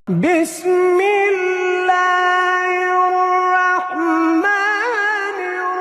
بسم اللہ الرحمن الرحیم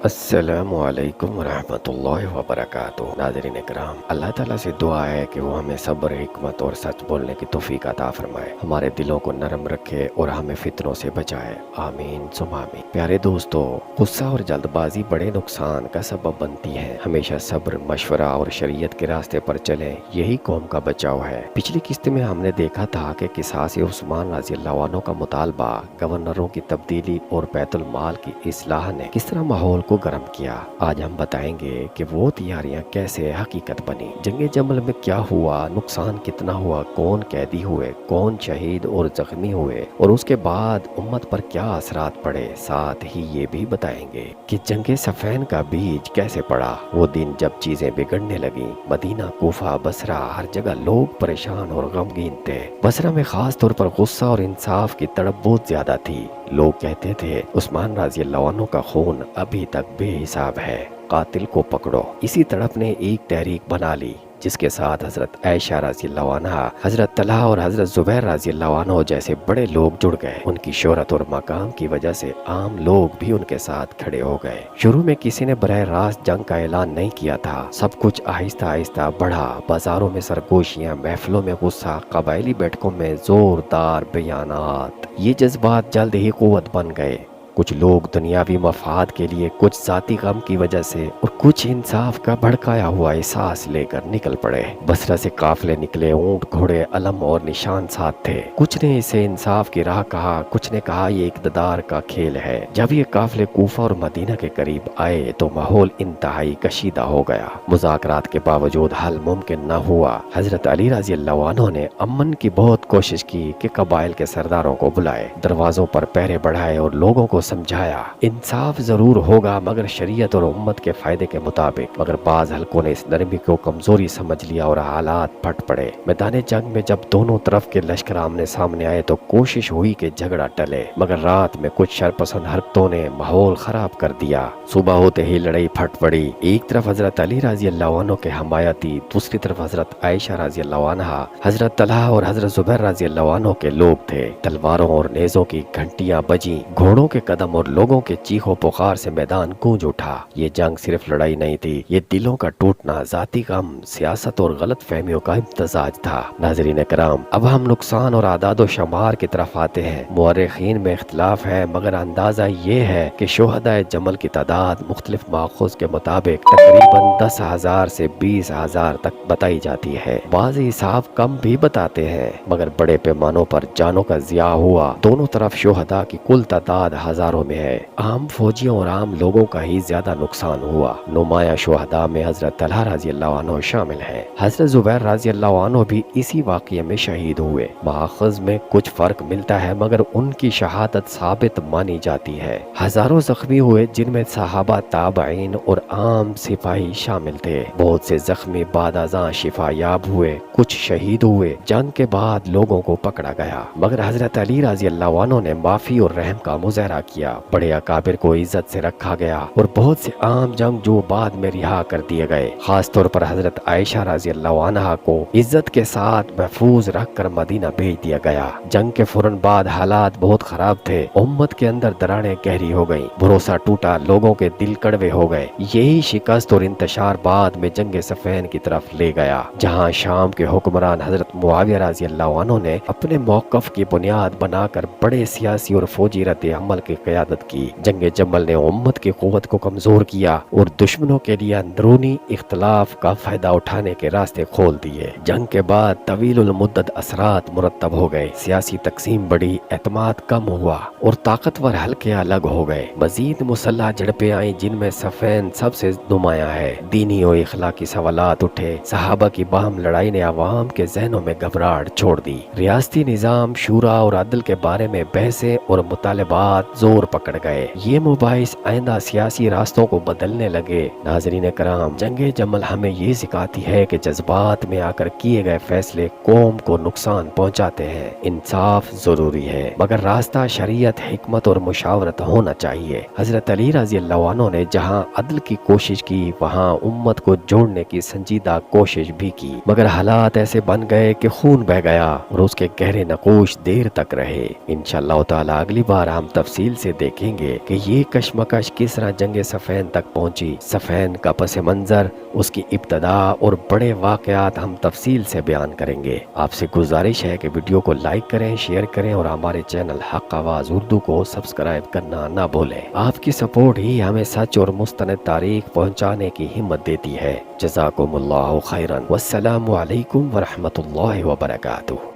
السلام علیکم ورحمۃ اللہ وبرکاتہ۔ ناظرین اکرام، اللہ تعالیٰ سے دعا ہے کہ وہ ہمیں صبر، حکمت اور سچ بولنے کی توفیق عطا فرمائے، ہمارے دلوں کو نرم رکھے اور ہمیں فتنوں سے بچائے، آمین ثم آمین۔ پیارے دوستو، غصہ اور جلد بازی بڑے نقصان کا سبب بنتی ہے۔ ہمیشہ صبر، مشورہ اور شریعت کے راستے پر چلیں، یہی قوم کا بچاؤ ہے۔ پچھلی قسط میں ہم نے دیکھا تھا کہ قصاص عثمان رضی اللہ عنہ کا مطالبہ، گورنروں کی تبدیلی اور بیت المال کی اصلاح نے کس طرح ماحول کو گرم کیا۔ آج ہم بتائیں گے کہ وہ تیاریاں کیسے حقیقت بنی، جنگ جمل میں کیا ہوا، نقصان کتنا ہوا، کون قیدی ہوئے، کون شہید اور زخمی ہوئے، اور اس کے بعد امت پر کیا اثرات پڑے۔ ساتھ ہی یہ بھی بتائیں گے کہ جنگ صفین کا بیج کیسے پڑا۔ وہ دن جب چیزیں بگڑنے لگیں، مدینہ، کوفہ، بصرہ، ہر جگہ لوگ پریشان اور غمگین تھے۔ بصرہ میں خاص طور پر غصہ اور انصاف کی تڑپ بہت زیادہ تھی۔ لوگ کہتے تھے عثمان رضی اللہ عنہ کا خون ابھی تک بے حساب ہے، قاتل کو پکڑو۔ اسی تڑپ نے ایک تحریک بنا لی جس کے ساتھ حضرت عائشہ رضی اللہ عنہ، حضرت طلحہ اور حضرت زبیر رضی اللہ عنہ جیسے بڑے لوگ جڑ گئے۔ ان کی شہرت اور مقام کی وجہ سے عام لوگ بھی ان کے ساتھ کھڑے ہو گئے۔ شروع میں کسی نے براہ راست جنگ کا اعلان نہیں کیا تھا، سب کچھ آہستہ آہستہ بڑھا۔ بازاروں میں سرگوشیاں، محفلوں میں غصہ، قبائلی بیٹھکوں میں زوردار بیانات، یہ جذبات جلد ہی قوت بن گئے۔ کچھ لوگ دنیاوی مفاد کے لیے، کچھ ذاتی غم کی وجہ سے، اور کچھ انصاف کا بھڑکایا ہوا احساس لے کر نکل پڑے۔ بصرہ سے قافلے نکلے، اونٹ، گھوڑے، علم اور نشان ساتھ تھے۔ کچھ نے اسے انصاف کی راہ کہا، کچھ نے کہا یہ اقتدار کا کھیل ہے۔ جب یہ قافلے کوفہ اور مدینہ کے قریب آئے تو ماحول انتہائی کشیدہ ہو گیا۔ مذاکرات کے باوجود حل ممکن نہ ہوا۔ حضرت علی رضی اللہ عنہ نے امن کی بہت کوشش کی کہ قبائل کے سرداروں کو بلائے، دروازوں پر پہرے بڑھائے اور لوگوں کو سمجھایا انصاف ضرور ہوگا مگر شریعت اور امت کے فائدے کے مطابق۔ مگر بعض حلقوں نے اس نرمی کو کمزوری سمجھ لیا اور حالات پھٹ پڑے۔ میدان جنگ میں جب دونوں طرف کے لشکر آمنے سامنے آئے تو کوشش ہوئی کہ جھگڑا ٹلے، مگر رات میں کچھ شرپسند حرکتوں نے ماحول خراب کر دیا۔ صبح ہوتے ہی لڑائی پھٹ پڑی۔ ایک طرف حضرت علی رضی اللہ عنہ کے حمایتی، دوسری طرف حضرت عائشہ رضی اللہ عنہ، حضرت طلحہ اور حضرت زبیر رضی اللہ عنہ کے لوگ تھے۔ تلواروں اور نیزوں کی گھنٹیاں بجیں، گھوڑوں کے قدم اور لوگوں کے چیخو پکار سے میدان گونج اٹھا۔ یہ جنگ صرف لڑائی نہیں تھی، یہ دلوں کا ٹوٹنا، ذاتی غم، سیاست اور غلط فہمیوں کا امتزاج تھا۔ ناظرین کرام، اب ہم نقصان اور اعداد و شمار کی طرف آتے ہیں۔ مورخین میں اختلاف ہے مگر اندازہ یہ ہے کہ شہداء جمل کی تعداد مختلف ماخوذ کے مطابق تقریباً 10,000 سے 20,000 تک بتائی جاتی ہے۔ بعض حساب کم بھی بتاتے ہیں مگر بڑے پیمانوں پر جانوں کا ضیاع ہوا۔ دونوں طرف شہداء کی کل تعداد ہزاروں میں ہے۔ عام فوجیوں اور عام لوگوں کا ہی زیادہ نقصان ہوا۔ نمایاں شہداء میں حضرت طلحہ رضی اللہ عنہ شامل ہیں۔ حضرت زبیر رضی اللہ عنہ بھی اسی واقعے میں شہید ہوئے۔ ماخذ میں کچھ فرق ملتا ہے مگر ان کی شہادت ثابت مانی جاتی ہے۔ ہزاروں زخمی ہوئے جن میں صحابہ، تابعین اور عام سپاہی شامل تھے۔ بہت سے زخمی بعد ازاں شفا یاب ہوئے، کچھ شہید ہوئے۔ جنگ کے بعد لوگوں کو پکڑا گیا مگر حضرت علی رضی اللہ عنہ نے معافی اور رحم کا مظاہرہ کیا۔ بڑے اکابر کو عزت سے رکھا گیا اور بہت سے عام جنگجو بعد میں رہا کر دیے گئے۔ خاص طور پر حضرت عائشہ رضی اللہ عنہ کو عزت کے ساتھ محفوظ رکھ کر مدینہ بھیج دیا گیا۔ جنگ کے فوراً بعد حالات بہت خراب تھے۔ امت کے اندر دراڑیں گہری ہو گئیں، بھروسہ ٹوٹا، لوگوں کے دل کڑوے ہو گئے۔ یہی شکست اور انتشار بعد میں جنگ صفین کی طرف لے گیا، جہاں شام کے حکمران حضرت معاویہ رضی اللہ عنہ نے اپنے موقف کی بنیاد بنا کر بڑے سیاسی اور فوجی رد عمل کی قیادت کی۔ جنگ جمل نے امت کی قوت کو کمزور کیا اور دشمنوں کے لیے اندرونی اختلاف کا فائدہ اٹھانے کے راستے کھول دیے۔ جنگ کے بعد طویل المدت اثرات مرتب ہو گئے، سیاسی تقسیم بڑھی، اعتماد کم ہوا اور طاقتور حلقے الگ ہو گئے۔ مزید مسلح جھڑپیں آئیں جن میں صفین سب سے نمایاں ہے۔ دینی و اخلاقی سوالات اٹھے۔ صحابہ کی باہم لڑائی نے عوام کے ذہنوں میں گھبراہٹ چھوڑ دی۔ ریاستی نظام، شورا اور عدل کے بارے میں بحثیں اور مطالبات زور زور پکڑ گئے۔ یہ مباحث آئندہ سیاسی راستوں کو بدلنے لگے۔ ناظرین کرام، جنگ جمل ہمیں یہ سکھاتی ہے کہ جذبات میں آ کر کیے گئے فیصلے قوم کو نقصان پہنچاتے ہیں۔ انصاف ضروری ہے، مگر راستہ شریعت، حکمت اور مشاورت ہونا چاہیے۔ حضرت علی رضی اللہ عنہ نے جہاں عدل کی کوشش کی، وہاں امت کو جوڑنے کی سنجیدہ کوشش بھی کی، مگر حالات ایسے بن گئے کہ خون بہہ گیا اور اس کے گہرے نقوش دیر تک رہے۔ انشاءاللہ تعالی اگلی بار ہم تفصیل سے دیکھیں گے کہ یہ کشمکش کس طرح جنگ صفین تک پہنچی، صفین کا پس منظر، اس کی ابتدا اور بڑے واقعات ہم تفصیل سے بیان کریں گے۔ آپ سے گزارش ہے کہ ویڈیو کو لائک کریں، شیئر کریں اور ہمارے چینل حق آواز اردو کو سبسکرائب کرنا نہ بھولیں۔ آپ کی سپورٹ ہی ہمیں سچ اور مستند تاریخ پہنچانے کی ہمت دیتی ہے۔ جزاکم اللہ خیرا، والسلام علیکم ورحمۃ اللہ وبرکاتہ۔